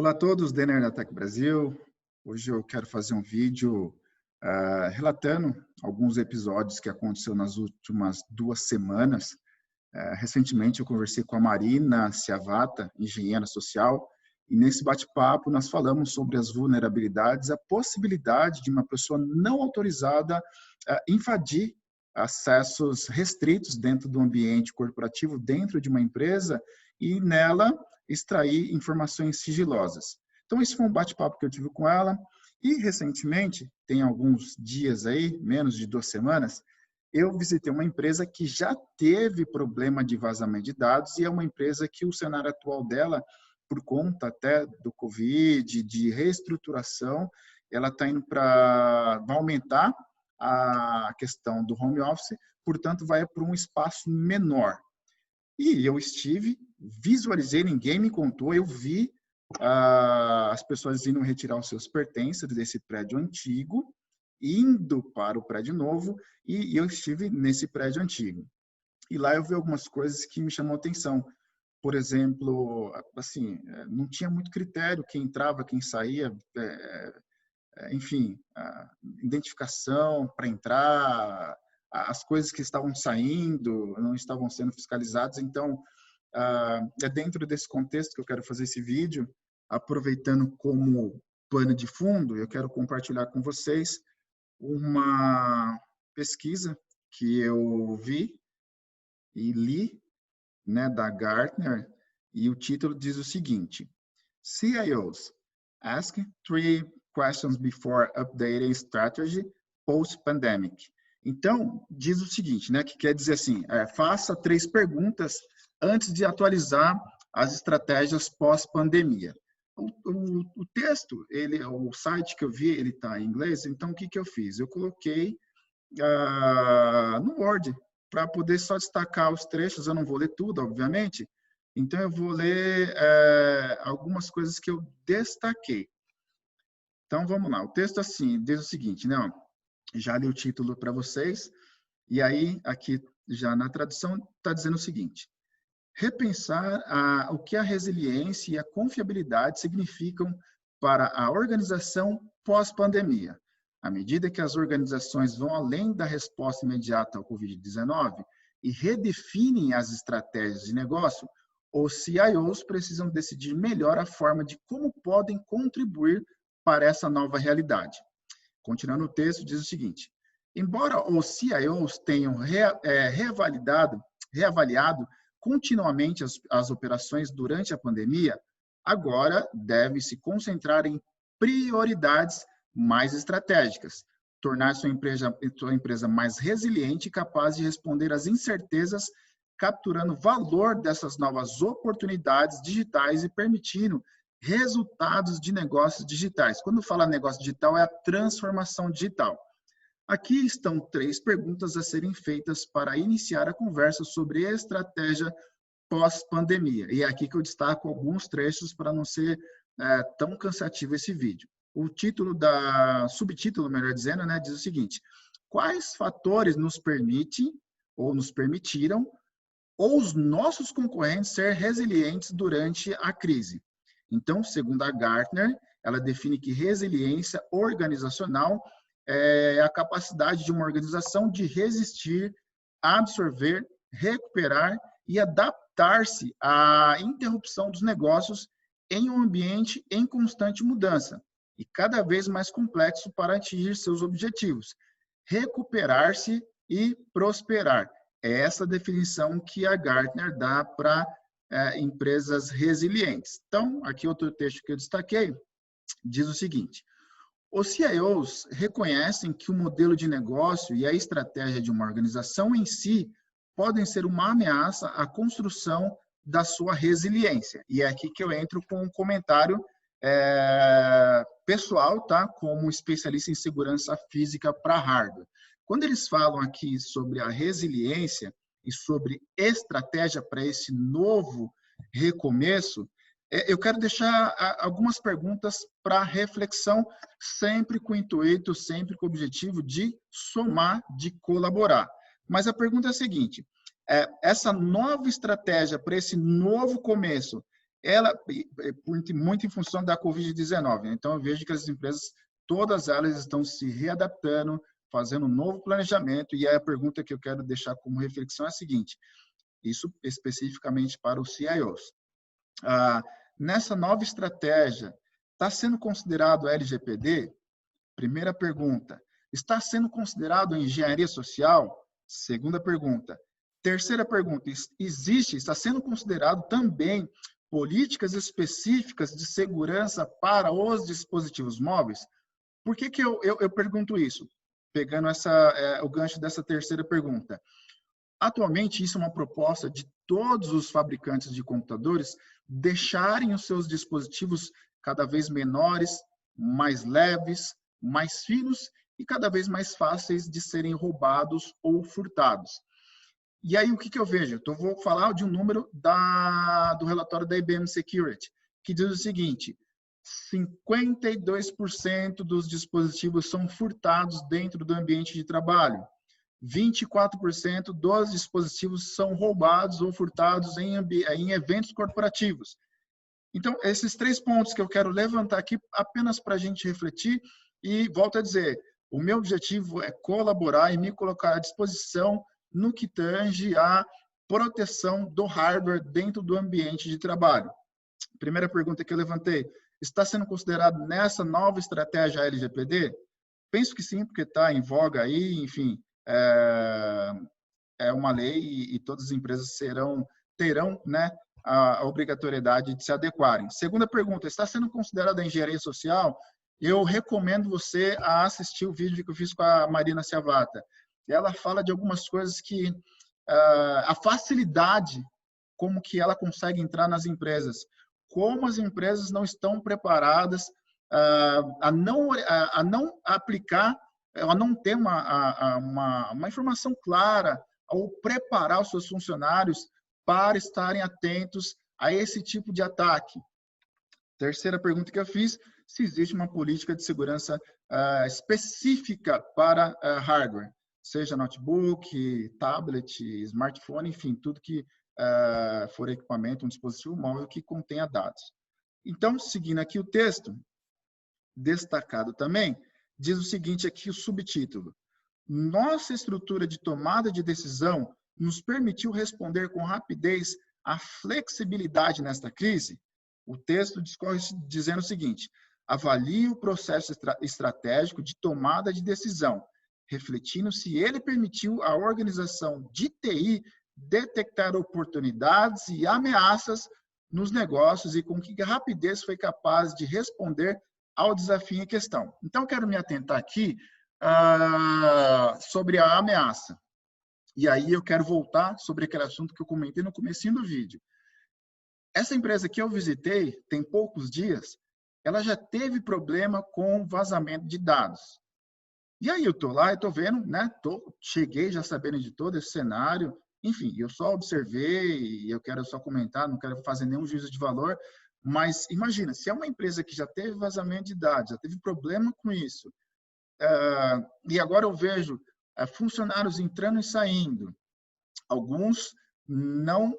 Olá a todos, Denner da Tech Brasil. Hoje eu quero fazer um vídeo relatando alguns episódios que aconteceu nas últimas 2 semanas. Recentemente eu conversei com a Marina Ciavata, engenheira social, e nesse bate-papo nós falamos sobre as vulnerabilidades, a possibilidade de uma pessoa não autorizada invadir acessos restritos dentro do ambiente corporativo, dentro de uma empresa, e nela extrair informações sigilosas. Então, esse foi um bate-papo que eu tive com ela. E, recentemente, tem alguns dias aí, menos de 2 semanas, eu visitei uma empresa que já teve problema de vazamento de dados e é uma empresa que o cenário atual dela, por conta até do Covid, de reestruturação, ela está indo vai aumentar a questão do home office, portanto, vai para um espaço menor. E eu visualizei, ninguém me contou, eu vi as pessoas indo retirar os seus pertences desse prédio antigo, indo para o prédio novo, e eu estive nesse prédio antigo. E lá eu vi algumas coisas que me chamou a atenção. Por exemplo, assim, não tinha muito critério quem entrava, quem saía, enfim, identificação para entrar, as coisas que estavam saindo não estavam sendo fiscalizadas. Então, é dentro desse contexto que eu quero fazer esse vídeo, aproveitando como pano de fundo, eu quero compartilhar com vocês uma pesquisa que eu vi e li, né, da Gartner, e o título diz o seguinte: CIOs ask 3 questions before updating strategy post-pandemic. Então, diz o seguinte, né, que quer dizer assim, faça 3 perguntas antes de atualizar as estratégias pós-pandemia. O texto, o site que eu vi, ele está em inglês, então o que eu fiz? Eu coloquei no Word, para poder só destacar os trechos, eu não vou ler tudo, obviamente, então eu vou ler algumas coisas que eu destaquei. Então, vamos lá. O texto, assim, diz o seguinte, né? Já li o título para vocês, e aí, aqui, já na tradução, está dizendo o seguinte: repensar o que a resiliência e a confiabilidade significam para a organização pós-pandemia. À medida que as organizações vão além da resposta imediata ao Covid-19 e redefinem as estratégias de negócio, os CIOs precisam decidir melhor a forma de como podem contribuir para essa nova realidade. Continuando o texto, diz o seguinte: embora os CIOs tenham reavaliado continuamente as operações durante a pandemia, agora deve se concentrar em prioridades mais estratégicas, tornar sua empresa mais resiliente e capaz de responder às incertezas, capturando valor dessas novas oportunidades digitais e permitindo resultados de negócios digitais. Quando fala negócio digital, é a transformação digital. Aqui estão 3 perguntas a serem feitas para iniciar a conversa sobre estratégia pós-pandemia. E é aqui que eu destaco alguns trechos para não ser tão cansativo esse vídeo. O subtítulo, melhor dizendo, né, diz o seguinte: quais fatores nos permitem ou nos permitiram ou os nossos concorrentes ser resilientes durante a crise? Então, segundo a Gartner, ela define que resiliência organizacional é a capacidade de uma organização de resistir, absorver, recuperar e adaptar-se à interrupção dos negócios em um ambiente em constante mudança e cada vez mais complexo para atingir seus objetivos. Recuperar-se e prosperar. É essa definição que a Gartner dá para empresas resilientes. Então, aqui outro texto que eu destaquei diz o seguinte: os CIOs reconhecem que o modelo de negócio e a estratégia de uma organização em si podem ser uma ameaça à construção da sua resiliência. E é aqui que eu entro com um comentário pessoal, tá? Como especialista em segurança física para hardware. Quando eles falam aqui sobre a resiliência e sobre estratégia para esse novo recomeço, eu quero deixar algumas perguntas para reflexão, sempre com o intuito, sempre com o objetivo de somar, de colaborar. Mas a pergunta é a seguinte: essa nova estratégia para esse novo começo, ela, muito em função da Covid-19. Então, eu vejo que as empresas, todas elas estão se readaptando, fazendo um novo planejamento, e a pergunta que eu quero deixar como reflexão é a seguinte, isso especificamente para os CIOs. Nessa nova estratégia, está sendo considerado a LGPD? Primeira pergunta. Está sendo considerado a engenharia social? Segunda pergunta. Terceira pergunta. Está sendo considerado também políticas específicas de segurança para os dispositivos móveis? Por que eu pergunto isso? Pegando o gancho dessa terceira pergunta. Atualmente, isso é uma proposta de todos os fabricantes de computadores deixarem os seus dispositivos cada vez menores, mais leves, mais finos e cada vez mais fáceis de serem roubados ou furtados. E aí, o que eu vejo? Então, vou falar de um número do relatório da IBM Security, que diz o seguinte, 52% dos dispositivos são furtados dentro do ambiente de trabalho. 24% dos dispositivos são roubados ou furtados em eventos corporativos. Então, esses 3 pontos que eu quero levantar aqui apenas para a gente refletir e, volto a dizer, o meu objetivo é colaborar e me colocar à disposição no que tange à proteção do hardware dentro do ambiente de trabalho. Primeira pergunta que eu levantei, está sendo considerado nessa nova estratégia LGPD? Penso que sim, porque está em voga aí, enfim, é uma lei e todas as empresas terão, né, a obrigatoriedade de se adequarem. Segunda pergunta, está sendo considerada a engenharia social? Eu recomendo você a assistir o vídeo que eu fiz com a Marina Ciavata. Ela fala de algumas coisas que a facilidade como que ela consegue entrar nas empresas, como as empresas não estão preparadas a não aplicar, a não ter uma informação clara ao preparar os seus funcionários para estarem atentos a esse tipo de ataque. Terceira pergunta que eu fiz, se existe uma política de segurança específica para hardware, seja notebook, tablet, smartphone, enfim, tudo que for equipamento, um dispositivo móvel que contenha dados. Então, seguindo aqui o texto, destacado também, diz o seguinte aqui, o subtítulo. Nossa estrutura de tomada de decisão nos permitiu responder com rapidez à flexibilidade nesta crise? O texto discorre dizendo o seguinte, avalie o processo estratégico de tomada de decisão, refletindo se ele permitiu à organização de TI detectar oportunidades e ameaças nos negócios e com que rapidez foi capaz de responder ao desafio em questão. Então, quero me atentar aqui sobre a ameaça. E aí eu quero voltar sobre aquele assunto que eu comentei no comecinho do vídeo. Essa empresa que eu visitei, tem poucos dias, ela já teve problema com vazamento de dados. E aí eu estou lá, eu estou vendo, né? Cheguei já sabendo de todo esse cenário. Enfim, eu só observei e eu quero só comentar, não quero fazer nenhum juízo de valor, mas imagina, se é uma empresa que já teve vazamento de dados, já teve problema com isso, e agora eu vejo funcionários entrando e saindo, alguns não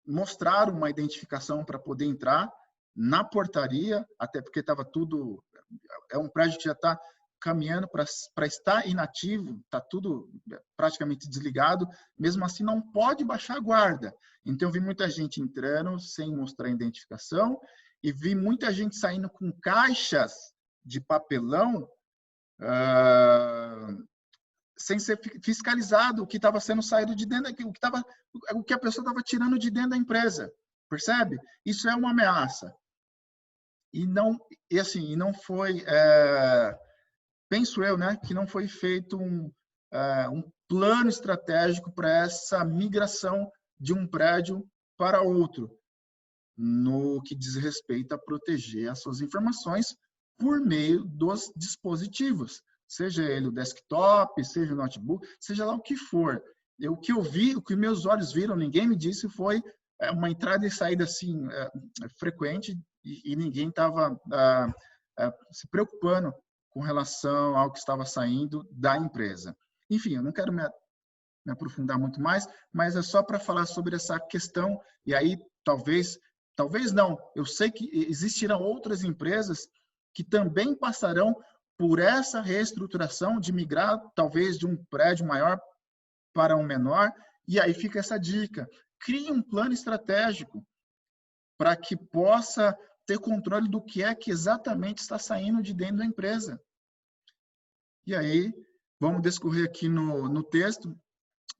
mostraram uma identificação para poder entrar na portaria, até porque estava tudo, é um prédio que já está caminhando para estar inativo, está tudo praticamente desligado, mesmo assim não pode baixar a guarda. Então, eu vi muita gente entrando sem mostrar identificação e vi muita gente saindo com caixas de papelão sem ser fiscalizado o que estava sendo saído de dentro, o que a pessoa estava tirando de dentro da empresa. Percebe? Isso é uma ameaça. E não foi... penso eu, né, que não foi feito um plano estratégico para essa migração de um prédio para outro, no que diz respeito a proteger as suas informações por meio dos dispositivos, seja ele o desktop, seja o notebook, seja lá o que for. O que eu vi, o que meus olhos viram, ninguém me disse, foi uma entrada e saída assim frequente e ninguém estava se preocupando com relação ao que estava saindo da empresa. Enfim, eu não quero me aprofundar muito mais, mas é só para falar sobre essa questão, e aí talvez Talvez não. Eu sei que existirão outras empresas que também passarão por essa reestruturação de migrar, talvez, de um prédio maior para um menor. E aí fica essa dica. Crie um plano estratégico para que possa ter controle do que é que exatamente está saindo de dentro da empresa. E aí, vamos discorrer aqui no texto.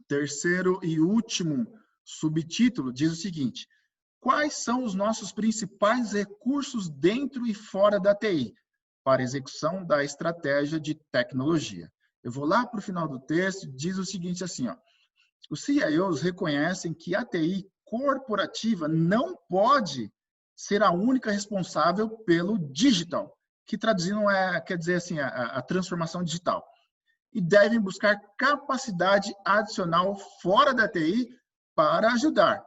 Terceiro e último subtítulo diz o seguinte: quais são os nossos principais recursos dentro e fora da TI para execução da estratégia de tecnologia? Eu vou lá para o final do texto, diz o seguinte assim, ó: os CIOs reconhecem que a TI corporativa não pode ser a única responsável pelo digital, que traduzindo quer dizer assim, a transformação digital, e devem buscar capacidade adicional fora da TI para ajudar.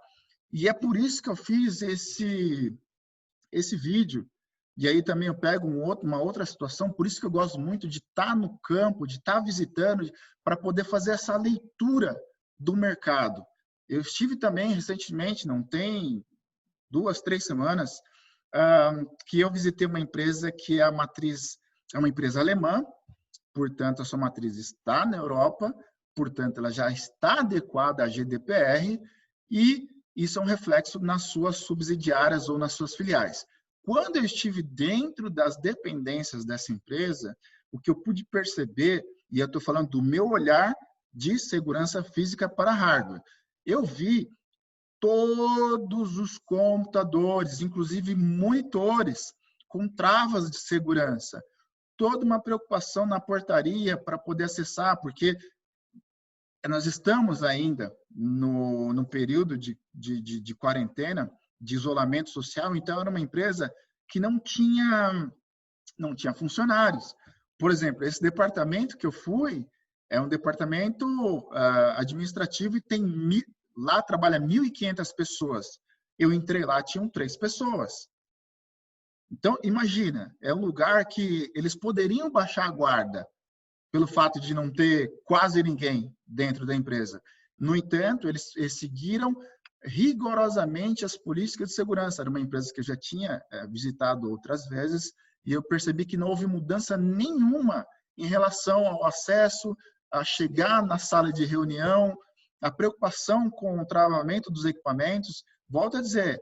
E é por isso que eu fiz esse vídeo. E aí também eu pego uma outra situação, por isso que eu gosto muito de estar no campo, de estar visitando, para poder fazer essa leitura do mercado. Eu estive também recentemente, não tem 2, 3 semanas, que eu visitei uma empresa que é uma empresa alemã, portanto, a sua matriz está na Europa, portanto, ela já está adequada à GDPR e isso é um reflexo nas suas subsidiárias ou nas suas filiais. Quando eu estive dentro das dependências dessa empresa, o que eu pude perceber, e eu estou falando do meu olhar de segurança física para hardware, eu vi todos os computadores, inclusive monitores, com travas de segurança, toda uma preocupação na portaria para poder acessar, porque nós estamos ainda no período de quarentena, de isolamento social, então era uma empresa que não tinha funcionários. Por exemplo, esse departamento que eu fui é um departamento administrativo e lá trabalha 1.500 pessoas. Eu entrei lá, tinham 3 pessoas. Então, imagina, é um lugar que eles poderiam baixar a guarda pelo fato de não ter quase ninguém dentro da empresa. No entanto, eles seguiram rigorosamente as políticas de segurança. Era uma empresa que eu já tinha visitado outras vezes e eu percebi que não houve mudança nenhuma em relação ao acesso, a chegar na sala de reunião, a preocupação com o travamento dos equipamentos. Volto a dizer,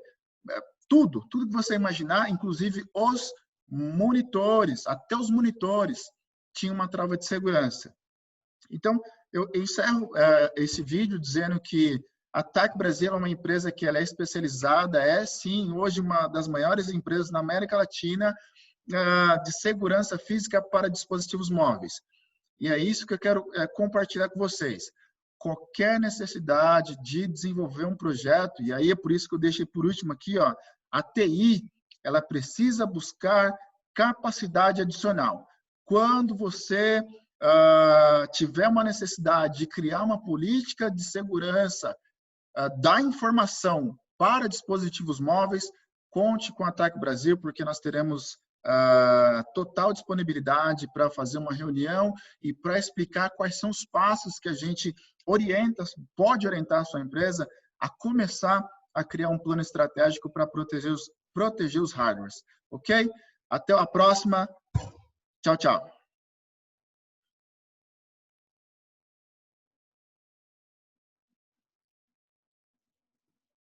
tudo que você imaginar, inclusive os monitores, até os monitores tinham uma trava de segurança. Então, eu encerro esse vídeo dizendo que a TAC Brasil é uma empresa que ela é especializada, é sim, hoje uma das maiores empresas na América Latina de segurança física para dispositivos móveis. E é isso que eu quero compartilhar com vocês. Qualquer necessidade de desenvolver um projeto, e aí é por isso que eu deixei por último aqui, ó, a TI, ela precisa buscar capacidade adicional. Quando você tiver uma necessidade de criar uma política de segurança da informação para dispositivos móveis, conte com a TAC Brasil, porque nós teremos total disponibilidade para fazer uma reunião e para explicar quais são os passos que a gente pode orientar a sua empresa a começar a criar um plano estratégico para proteger os hardwares. Ok? Até a próxima. Tchau, tchau.